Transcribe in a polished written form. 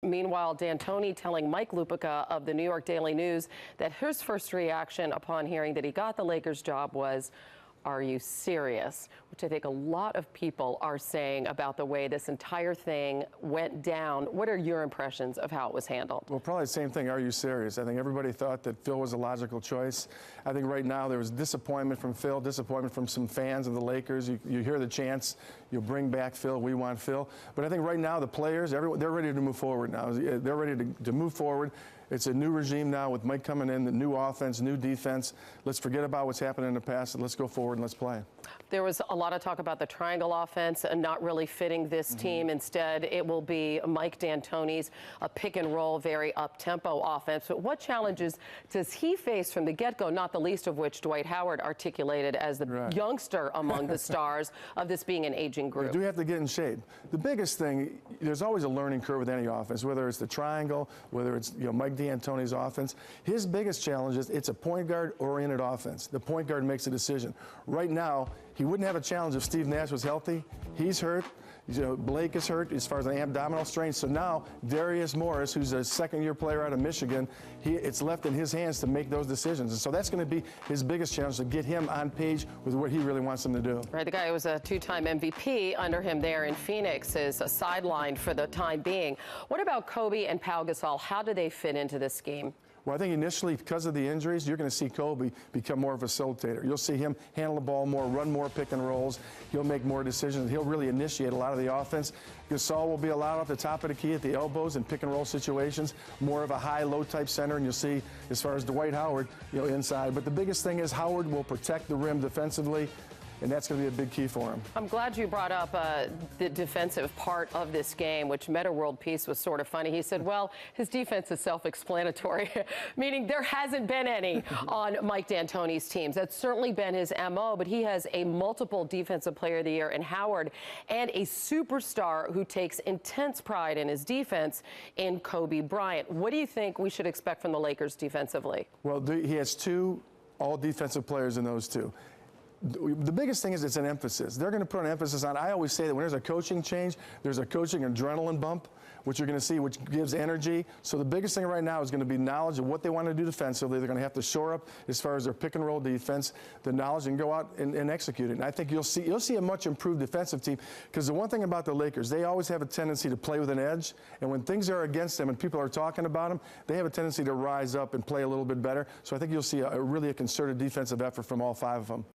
Meanwhile, D'Antoni telling Mike Lupica of the New York Daily News that his first reaction upon hearing that he got the Lakers job was, "Are you serious?" Which I think a lot of people are saying about the way this entire thing went down. What are your impressions of how it was handled? Well, probably the same thing. Are you serious? I think everybody thought that Phil was a logical choice. I think right now there was disappointment from Phil, disappointment from some fans of the Lakers. You hear the chants, "You'll bring back Phil, we want Phil." But I think right now the players, everyone, they're ready to move forward now. They're ready to move forward. It's a new regime now with Mike coming in, the new offense, new defense. Let's forget about what's happened in the past and let's go forward and let's play. There was a lot of talk about the triangle offense and not really fitting this team. Instead, it will be Mike D'Antoni's pick and roll, very up-tempo offense. But what challenges does he face from the get-go, not the least of which Dwight Howard articulated as the youngster among the stars of this being an aging group? You do have to get in shape. The biggest thing, there's always a learning curve with any offense, whether it's the triangle, whether it's Mike D'Antoni's offense. His biggest challenge is it's a point guard-oriented offense. The point guard makes a decision. Right now, he wouldn't have a challenge if Steve Nash was healthy. He's hurt. Blake is hurt as far as the abdominal strain. So now Darius Morris, who's a second-year player out of Michigan, it's left in his hands to make those decisions. And so that's going to be his biggest challenge, to get him on page with what he really wants him to do. Right, the guy who was a two-time MVP under him there in Phoenix is sidelined for the time being. What about Kobe and Pau Gasol? How do they fit into this scheme? Well, I think initially, because of the injuries, you're going to see Kobe become more of a facilitator. You'll see him handle the ball more, run more pick and rolls. He'll make more decisions. He'll really initiate a lot of the offense. Gasol will be allowed off the top of the key at the elbows in pick and roll situations, more of a high-low type center. And you'll see, as far as Dwight Howard, inside. But the biggest thing is Howard will protect the rim defensively. And that's going to be a big key for him. I'm glad you brought up the defensive part of this game, which Meta World Peace was sort of funny. He said, well, his defense is self-explanatory, meaning there hasn't been any on Mike D'Antoni's teams. That's certainly been his MO, but he has a multiple Defensive Player of the Year in Howard and a superstar who takes intense pride in his defense in Kobe Bryant. What do you think we should expect from the Lakers defensively? Well, he has two all-defensive players in those two. The biggest thing is it's an emphasis. They're going to put an emphasis on, I always say that when there's a coaching change, there's a coaching adrenaline bump, which you're going to see, which gives energy. So the biggest thing right now is going to be knowledge of what they want to do defensively. They're going to have to shore up as far as their pick and roll defense, the knowledge, and go out and execute it. And I think you'll see a much improved defensive team, because the one thing about the Lakers, they always have a tendency to play with an edge. And when things are against them and people are talking about them, they have a tendency to rise up and play a little bit better. So I think you'll see really a concerted defensive effort from all five of them.